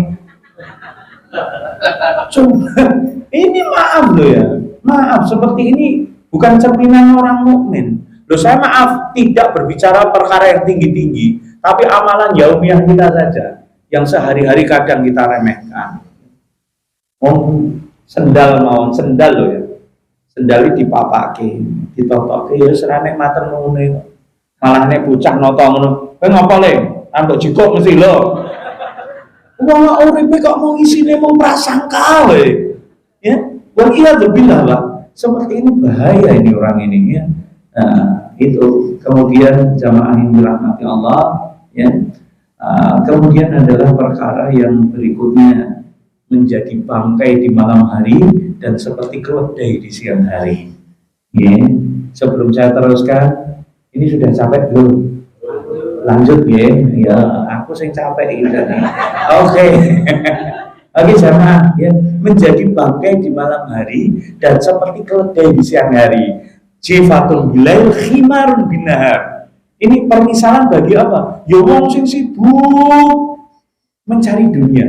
Ini maaf loh ya. Maaf, seperti ini bukan cerminan orang mukmin. Loh, saya maaf tidak berbicara perkara yang tinggi-tinggi, tapi amalan yaumiah kita saja yang sehari-hari kadang kita remehkan. Sendal mawon sendal loh ya. Sendal iki dipapake, ditotoke ya serane mater ngene. Malah nek bocah noto ngono. Kowe ngopo le? Ambek jikok mesti lho. Wong uripe kok mau isine mung prasangka we. Ya, wa iya billah Pak. Seperti ini bahaya ini orang ini ya. Nah, itu kemudian jamaah yang dirahmati Allah ya. Kemudian adalah perkara yang berikutnya, menjadi bangkai di malam hari dan seperti keledai di siang hari. Ya. Sebelum saya teruskan, ini sudah capek belum? Lanjut ya, ya aku sing capek ini. Oke. Oke sama ya, menjadi bangkai di malam hari dan seperti keledai di siang hari. Jifatun bilail khimarun binahar. Ini permisalan bagi apa? Ya wong sing sibuk mencari dunia.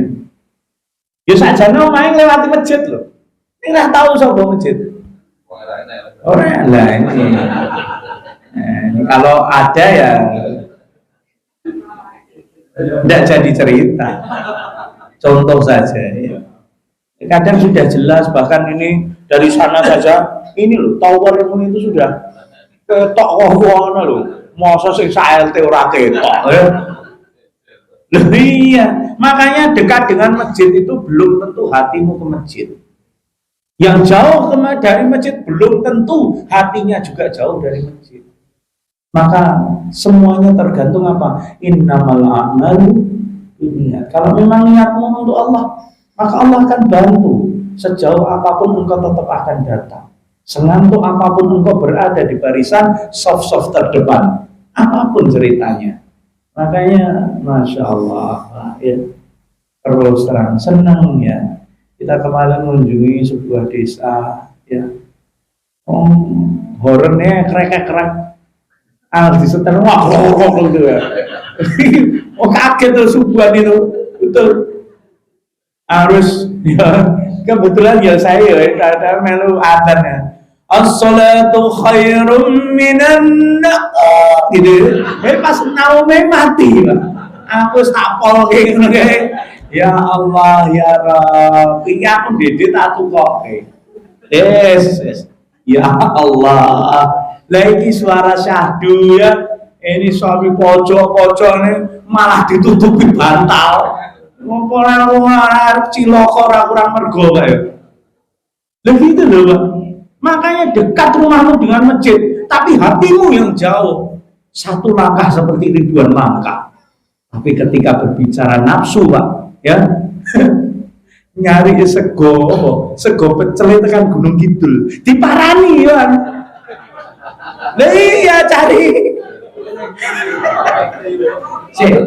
Ya sajane main lewati masjid loh. Ini nggak tahu sapa masjid. Orang lah ini. Ini kalau ada ya tidak jadi cerita. Contoh saja ya. Kadang sudah jelas, bahkan ini dari sana saja ini loh, tower itu sudah ketok ngono loh. Masa sing SLT ora ketok ya. Iya, makanya dekat dengan masjid itu belum tentu hatimu ke masjid. Yang jauh dari masjid belum tentu hatinya juga jauh dari masjid. Maka semuanya tergantung apa? Innamal a'malu binniyat. Kalau memang niatmu untuk Allah, maka Allah akan bantu. Sejauh apapun engkau tetap akan datang. Sengantuk apapun engkau berada di barisan soft terdepan, apapun ceritanya. Makanya Masya Allah ya, terus terang senang ya. Kita kemarin mengunjungi sebuah desa ya. Horornya krek-krek harus disetel wah gitu ya. Kaget tuh subuhan itu betul. Harus ya, kebetulan ya saya ada melu adzan ya. As-salatu khairum minan gitu. Pas naume mati, Pak. Aku sapol kayak ngono kae. Ya Allah ya Rabb, iki aku dede tak tukoke. Yes. Ya Allah. Lagi suara syahdu ya. Ini suami pojok-pojok ini malah ditutupi bantal. Ngompol arep cilaka ora kurang mergo kae. Lah gitu loh, Pak. Makanya dekat rumahmu dengan masjid, tapi hatimu yang jauh. Satu langkah seperti ribuan langkah. Tapi ketika berbicara nafsu, Pak, ya, nyari sego pecel tekan Gunung Kidul, diparani ya. Lah iya cari.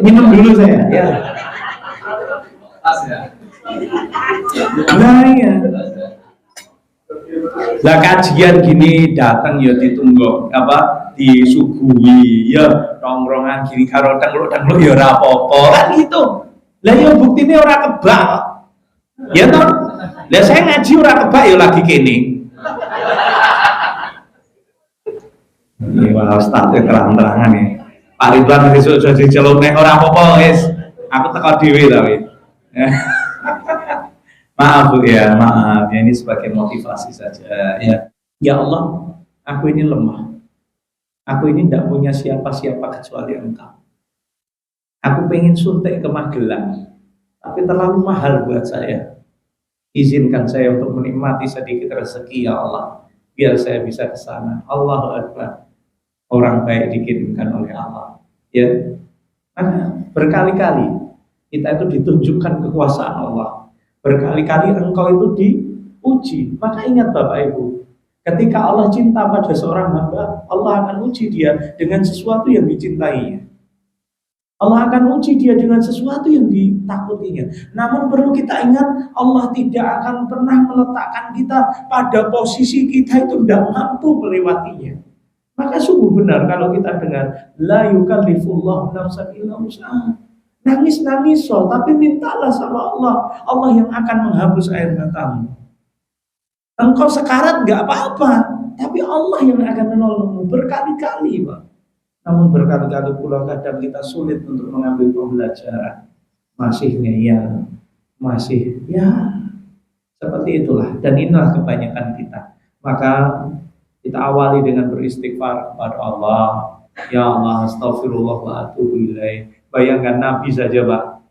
Minum dulu saya, ya. Nah iya. Lah kajian gini datang ya ditunggu apa disuguhi ya tongkrongan gini karo tengkluk ya ora apa-apa kan gitu. Lah ya buktine ora kebak. Ya toh. Lah saya ngaji ora kebak ya lagi kene. Ini wah ustaz terang-terangan nih. Pak Ridwan besok sudah dicelupne ora apa-apa wis. Aku teko dhewe tapi. Maaf Bu ya, maaf ya, ini sebagai motivasi saja ya. Ya Allah, aku ini lemah. Aku ini tidak punya siapa-siapa kecuali Engkau. Aku pengen suntik ke Magelang, tapi terlalu mahal buat saya. Izinkan saya untuk menikmati sedikit rezeki ya Allah, biar saya bisa ke sana. Allahu Akbar. Orang baik dikirimkan oleh Allah. Ya, berkali-kali Kita itu ditunjukkan kekuasaan Allah. Berkali-kali engkau itu diuji. Maka ingat Bapak Ibu, ketika Allah cinta pada seorang hamba, Allah akan uji dia dengan sesuatu yang dicintainya. Allah akan uji dia dengan sesuatu yang ditakutinya. Namun perlu kita ingat, Allah tidak akan pernah meletakkan kita pada posisi kita itu tidak mampu melewatinya. Maka sungguh benar kalau kita dengar la yukallifullahu nafsan illa wus'aha. Nangis-nangis so, tapi mintalah sama Allah. Allah yang akan menghapus air matamu. Engkau sekarat gak apa-apa, tapi Allah yang akan menolongmu berkali-kali, Pak. Namun berkali-kali pula kadang kita sulit untuk mengambil pembelajaran. Masih ngeyel, masih seperti itulah. Dan inilah kebanyakan kita. Maka kita awali dengan beristighfar kepada Allah. Ya Allah, astagfirullah wa atubu ilaih. Bayangkan Nabi saja Pak,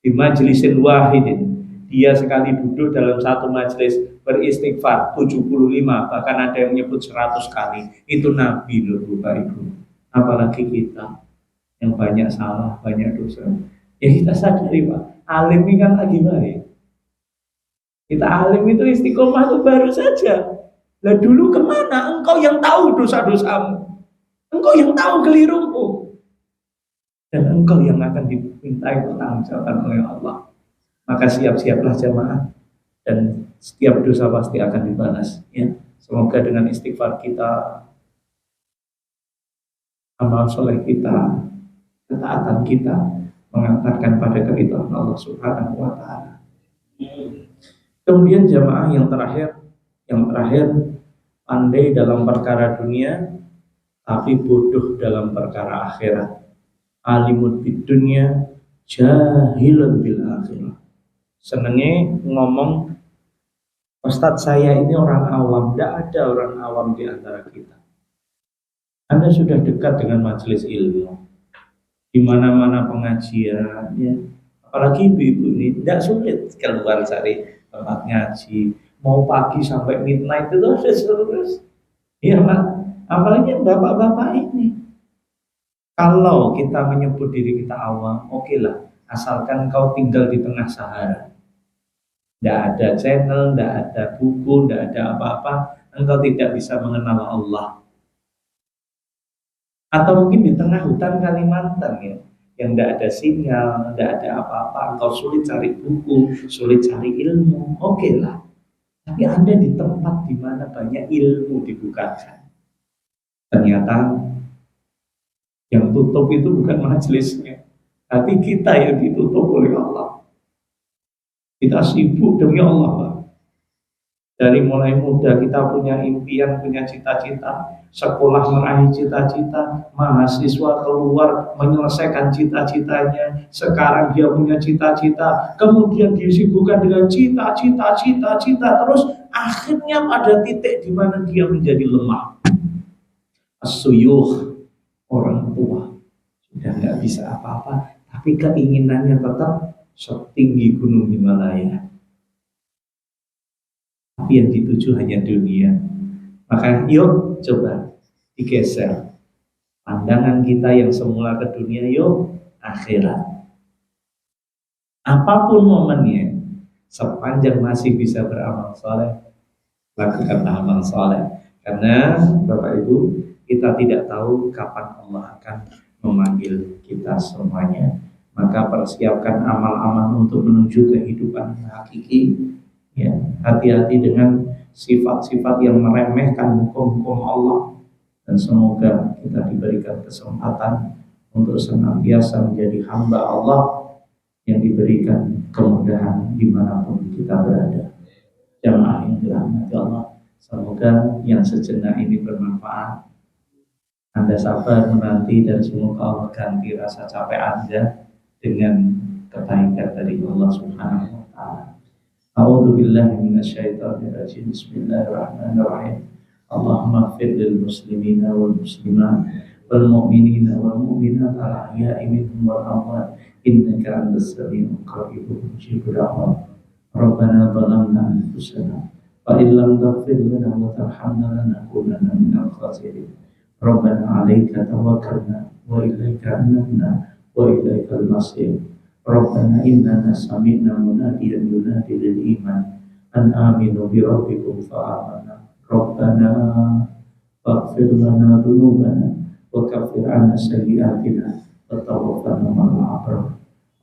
di majlisin wahidin, dia sekali duduk dalam satu majlis beristighfar 75, bahkan ada yang menyebut 100 kali. Itu Nabi loh Bapak Ibu. Apalagi kita yang banyak salah, banyak dosa. Ya kita sadari Pak, alim ini kan lagi baik. Kita alim itu istiqomah itu baru saja. Lah dulu kemana? Engkau yang tahu dosa-dosamu, engkau yang tahu kelirumu, dan engkau yang akan dimintai pertanggungjawaban oleh Allah. Maka siap-siaplah jamaah, dan setiap dosa pasti akan dibalas. Ya, semoga dengan istighfar kita, amal soleh kita, ketaatan kita mengantarkan pada keridhaan Allah Subhanahu wa Ta'ala. Kemudian jamaah yang terakhir, pandai dalam perkara dunia, tapi bodoh dalam perkara akhirat. Alimud bid dunya, jahilun bil akhirah. Senengnya ngomong, Ustadz saya ini orang awam. Tidak ada orang awam di antara kita. Anda sudah dekat dengan majelis ilmu, di mana-mana pengajian, ya. Apalagi ibu-ibu ini tidak sulit keluar cari tempat ngaji. Mau pagi sampai midnight itu terus. Iya Pak. Apalagi bapak-bapak ini. Kalau kita menyebut diri kita awam, oke lah. Asalkan kau tinggal di tengah Sahara. Tidak ada channel, tidak ada buku, tidak ada apa-apa. Engkau tidak bisa mengenal Allah. Atau mungkin di tengah hutan Kalimantan ya, yang tidak ada sinyal, tidak ada apa-apa, engkau sulit cari buku, sulit cari ilmu, oke lah. Tapi Anda di tempat di mana banyak ilmu dibukakan. Ternyata yang tutup itu bukan majelisnya, tapi kita yang ditutup oleh Allah. Kita sibuk demi Allah Pak. Dari mulai muda kita punya impian, punya cita-cita, sekolah meraih cita-cita, mahasiswa keluar menyelesaikan cita-citanya, sekarang dia punya cita-cita, kemudian disibukkan dengan cita-cita, terus akhirnya pada titik di mana dia menjadi lemah. As-suyuh, orang tua, sudah nggak bisa apa-apa, tapi keinginannya tetap setinggi gunung Himalaya. Tapi yang dituju hanya dunia. Maka yuk coba digeser pandangan kita yang semula ke dunia, yuk akhirat. Apapun momennya, sepanjang masih bisa beramal soleh, lakukan amal soleh. Karena Bapak Ibu, kita tidak tahu kapan Allah akan memanggil kita semuanya. Maka persiapkan amal-amal untuk menuju kehidupan hakiki. Ya, hati-hati dengan sifat-sifat yang meremehkan hukum-hukum Allah, dan semoga kita diberikan kesempatan untuk senantiasa menjadi hamba Allah yang diberikan kemudahan dimanapun kita berada. Jamaah yang dirahmati Allah, semoga yang sejenak ini bermanfaat. Anda sabar menanti dan semoga Allah ganti rasa capek Anda dengan kebaikan dari Allah Subhanahu wa Ta'ala. A'udzu billahi minasyaitonir rajim. Bismillahirrahmanirrahim. Allahumma ighfir lil muslimina wal muslimat wal mu'minina wal mu'minat al ahya'i minhum wal amwat innaka antas samiul qarib mujibud da'wat. Rabbana zalamna anfusana wa illam taghfir lana wa tarhamna lanakunanna minal khasirin. Rabbana 'alaika tawakkalna wa ilaika anabna wa ilaikal masir. Rabbana innana sami'na munadiyan yunadi lil iman an aminu bi rabbikum fa amanna. Rabbana faghfir lana dhunubana wa kaffir 'anna sayyi'atina wa tawaffana ma'al abrar.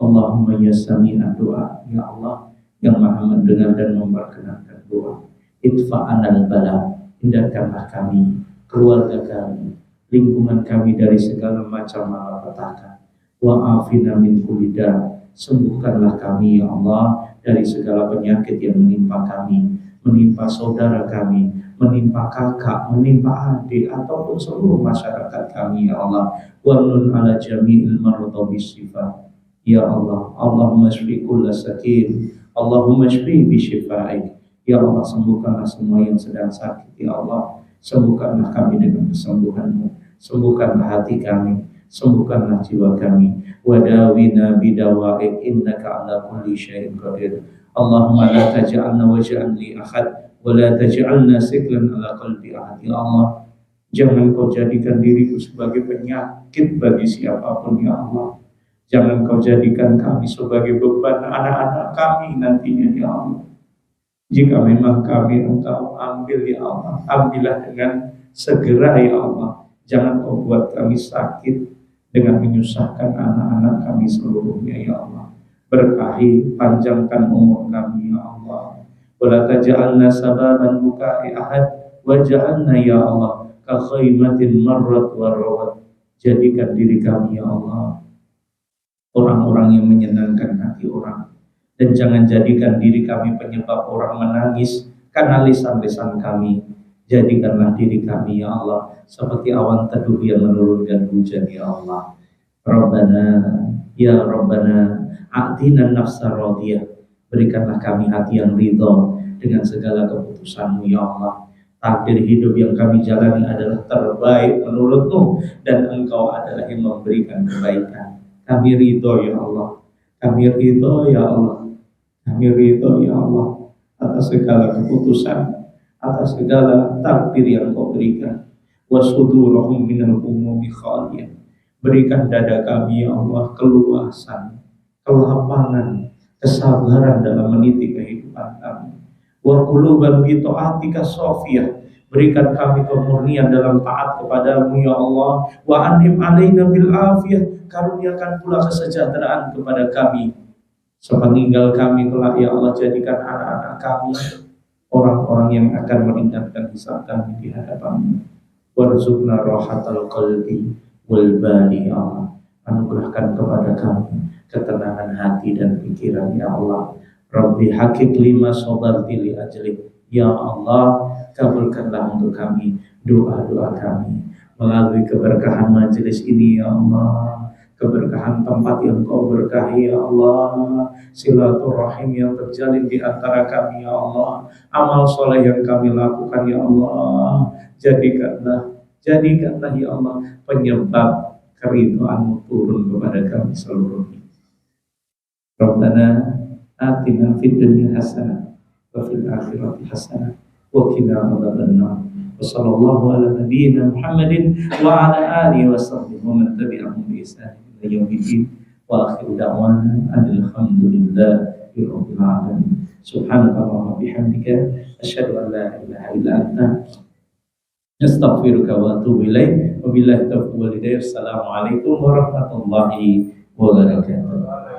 Allahumma ya sami'a doa, ya Allah yang maha mendengar dan memperkenankan doa. Idfa'anal bala, hindarkanlah kami, keluarga kami, lingkungan kami dari segala macam malapetaka. Wa afina min kulli da, sembuhkanlah kami ya Allah dari segala penyakit yang menimpa kami, menimpa saudara kami, menimpa kakak, menimpa adik ataupun seluruh masyarakat kami ya Allah. Wa nun ala jami'il marudha bisifat. Ya Allah, Allahumma shfi kulla sakin, Allahumma shfi bi syifa'ik. Ya Allah, sembuhkanlah semua yang sedang sakit. Ya Allah, sembuhkanlah kami dengan kesembuhan-Mu. Sembuhkanlah hati kami, sembuhkanlah jiwa kami. Wadawina bidawa'ik innaka ala kulli syai'in qadir. Allahumma la taj'alna waj'an li ahad wa la taj'alna siklan ala qalbi ahad. Ya Allah, jangan Kau jadikan diriku sebagai penyakit bagi siapapun ya Allah. Jangan Kau jadikan kami sebagai beban anak-anak kami nantinya ya Allah. Jika memang kami Engkau ambil ya Allah, ambillah dengan segera ya Allah. Jangan Kau buat kami sakit dengan menyusahkan anak-anak kami seluruhnya ya Allah. Berkahi, panjangkan umur kami ya Allah. Wala taj'alna sababan bukai ahad waj'alna ya Allah ka khaymatin marrat wa rawat. Jadikan diri kami ya Allah orang-orang yang menyenangkan hati orang, dan jangan jadikan diri kami penyebab orang menangis karena lisan-lisan kami. Jadikanlah diri kami ya Allah seperti awan teduh yang menurunkan hujan ya Allah. Rabbana ya Rabbana a'tina nafsa radiyah, berikanlah kami hati yang ridho dengan segala keputusan-Mu ya Allah. Takdir hidup yang kami jalani adalah terbaik menurut-Mu, dan Engkau adalah yang memberikan kebaikan. Kami ridho ya Allah, kami ridho ya Allah, kami ridho ya Allah atas segala keputusan, atas segala takdir yang Kau berikan. Wasudurahum minal umumi khaliyah, berikan dada kami ya Allah keluasan, kelapangan, kesabaran dalam meniti kehidupan kami. Wa quluban bi ta'atika shafiyah, berikan kami kemurnian dalam taat kepadamu ya Allah. Wa an'im alaina bil afiyah, karuniakan pula kesejahteraan kepada kami sepeninggal kami kelak ya Allah. Jadikan anak-anak kami orang-orang yang akan meringankan hisab kami di hadapan-Mu. Warzuqna rahatal qalbi wal bali ya Allah, anugerahkan kepada kami ketenangan hati dan pikiran ya Allah. Rabbi hakik lima sabarti li ajlik, ya Allah kabulkanlah untuk kami doa-doa kami melalui keberkahan majelis ini ya Allah, keberkahan tempat yang Kau berkahi ya Allah, silaturahim yang terjalin di antara kami ya Allah, amal soleh yang kami lakukan ya Allah. Jadikanlah ya Allah penyebab keridhaan-Mu turun kepada kami seluruhnya. Rabbana atina fid dunya hasanah wa fil akhirati hasanah wa qina adzabannar. Wa sallallahu ala nabiyyina Muhammadin wa ala alihi wa sahbihi wa man tabi'ahum bi ihsan ila yaumil wa akhiru da'wana alhamdulillahi rabbil alamin. Subhanakallahumma bihamdika asyhadu an la ilaha illa anta astaghfiruka wa atubu ilaik. Wabillahi taufiq wal hidayah. Assalamualaikum warahmatullahi wabarakatuh.